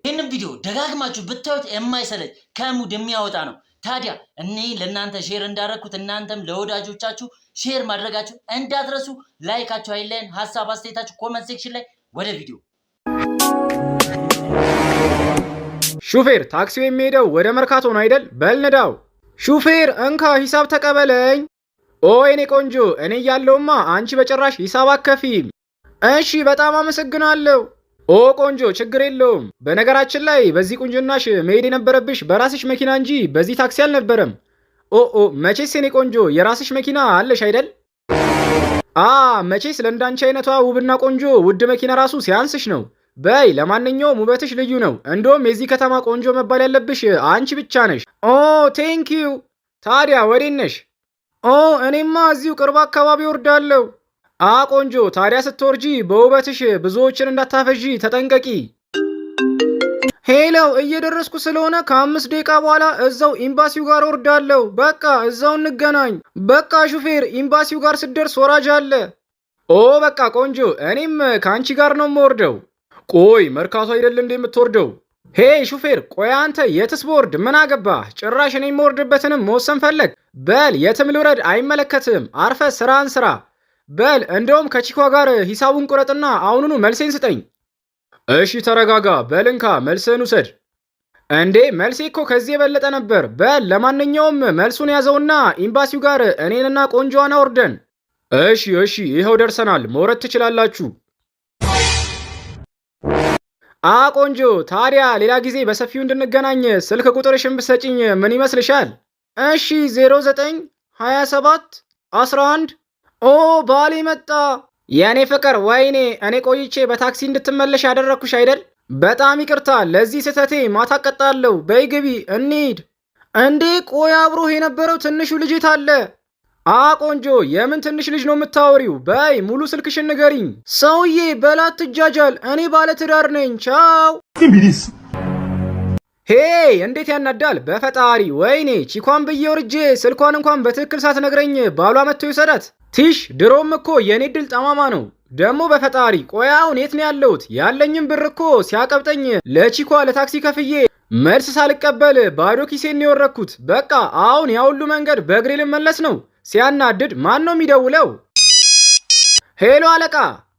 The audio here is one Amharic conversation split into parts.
ይህንን ቪዲዮ ደጋግማችሁ ብታዩት የማይሰለች ከሙድ የሚያወጣ ነው። ታዲያ እኔ ለእናንተ ሼር እንዳደረኩት እናንተም ለወዳጆቻችሁ ሼር ማድረጋችሁ እንዳትረሱ። ላይካችሁ አይለየን። ሀሳብ አስተያየታችሁ ኮመንት ሴክሽን ላይ። ወደ ቪዲዮ። ሹፌር ታክሲው የሚሄደው ወደ መርካቶ ነው አይደል? በል ንዳው። ሹፌር እንካ ሂሳብ ተቀበለኝ። ኦ የኔ ቆንጆ እኔ ያለውማ አንቺ በጭራሽ ሂሳብ አከፊም። እሺ በጣም አመሰግናለሁ። ኦ ቆንጆ ችግር የለውም። በነገራችን ላይ በዚህ ቁንጅናሽ መሄድ የነበረብሽ በራስሽ መኪና እንጂ በዚህ ታክሲ አልነበረም። ኦ መቼስ የኔ ቆንጆ የራስሽ መኪና አለሽ አይደል? መቼስ ለእንዳንቺ አይነቷ ውብና ቆንጆ ውድ መኪና ራሱ ሲያንስሽ ነው። በይ ለማንኛውም ውበትሽ ልዩ ነው። እንደውም የዚህ ከተማ ቆንጆ መባል ያለብሽ አንቺ ብቻ ነሽ። ኦ ቴንኪዩ። ታዲያ ወዴት ነሽ? እኔማ እዚሁ ቅርብ አካባቢ ወርዳለሁ። ቆንጆ ታዲያ ስትወርጂ በውበትሽ ብዙዎችን እንዳታፈዢ ተጠንቀቂ። ሄሎ እየደረስኩ ስለሆነ ከ5 ደቂቃ በኋላ እዛው ኤምባሲው ጋር ወርዳለሁ። በቃ እዛው እንገናኝ። በቃ ሹፌር ኤምባሲው ጋር ስትደርስ ወራጅ አለ። በቃ ቆንጆ እኔም ከአንቺ ጋር ነው የምወርደው። ቆይ መርካቶ አይደል እንዴ የምትወርደው? ሄይ ሹፌር ቆይ አንተ የትስ ቦርድ ምን አገባህ? ጭራሽ እኔ የምወርድበትንም መወሰን ፈለግ? በል የትም ልውረድ አይመለከትም። አርፈ ስራን ስራ። በል እንደውም ከቺኳ ጋር ሂሳቡን ቁረጥና አሁኑኑ መልሴን ስጠኝ። እሺ ተረጋጋ። በልንካ መልስህን ውሰድ። እንዴ መልሴ እኮ ከዚህ የበለጠ ነበር። በል ለማንኛውም መልሱን ያዘውና ኤምባሲው ጋር እኔንና ቆንጆዋን አውርደን። እሺ ይኸው ደርሰናል። መውረድ ትችላላችሁ። ቆንጆ ታዲያ ሌላ ጊዜ በሰፊው እንድንገናኝ ስልክ ቁጥርሽን ብትሰጪኝ ምን ይመስልሻል? እሺ 0927 11 ባሌ መጣ። የኔ ፍቅር ወይኔ እኔ ቆይቼ በታክሲ እንድትመለሽ ያደረኩሽ አይደል? በጣም ይቅርታ ለዚህ ስህተቴ ማታ ቀጣለሁ። በይ ግቢ እንሂድ። እንዴ ቆይ አብሮህ የነበረው ትንሹ ልጅ አለ? ቆንጆ የምን ትንሽ ልጅ ነው የምታወሪው? በይ ሙሉ ስልክሽን ንገሪኝ። ሰውዬ በላት ትጃጃል። እኔ ባለ ትዳር ነኝ። ቻው። ሄይ እንዴት ያናዳል በፈጣሪ። ወይኔ ቺኳን ብዬ ወርጄ ስልኳን እንኳን በትክክል ሳትነግረኝ ባሏ መጥቶ ይሰዳት። ቲሽ ድሮም እኮ የኔ ድል ጠማማ ነው ደግሞ በፈጣሪ። ቆይ አሁን የት ነው ያለሁት? ያለኝም ብር እኮ ሲያቀብጠኝ ለቺኳ ለታክሲ ከፍዬ መልስ ሳልቀበል ባዶ ኪሴን ነው የወረኩት። በቃ አሁን ያ ሁሉ መንገድ በእግሬ ልመለስ ነው። ሲያናድድ ማን ነው የሚደውለው? ሄሎ አለቃ።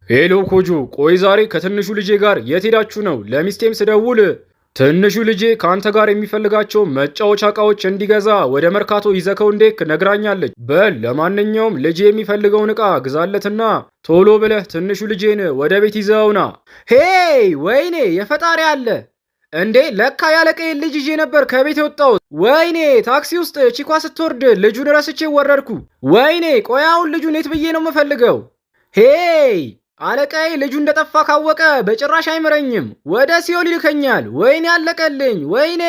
ሄሎ ኮጆ ቆይ ዛሬ ከትንሹ ልጄ ጋር የት ሄዳችሁ ነው? ለሚስቴም ስደውል ትንሹ ልጄ ከአንተ ጋር የሚፈልጋቸው መጫወቻ እቃዎች እንዲገዛ ወደ መርካቶ ይዘከው እንዴክ ነግራኛለች። በል ለማንኛውም ልጄ የሚፈልገውን እቃ ግዛለትና ቶሎ ብለህ ትንሹ ልጄን ወደ ቤት ይዘውና። ሄይ ወይኔ የፈጣሪ አለ እንዴ! ለካ ያለቀዬን ልጅ ይዤ ነበር ከቤት የወጣሁት። ወይኔ ታክሲ ውስጥ ቺኳ ስትወርድ ልጁን ረስቼ ወረድኩ። ወይኔ ቆይ አሁን ልጁን የት ብዬ ነው የምፈልገው? ሄይ አለቃዬ ልጁ እንደጠፋ ካወቀ በጭራሽ አይምረኝም። ወደ ሲኦል ይልከኛል። ወይኔ አለቀልኝ። ወይኔ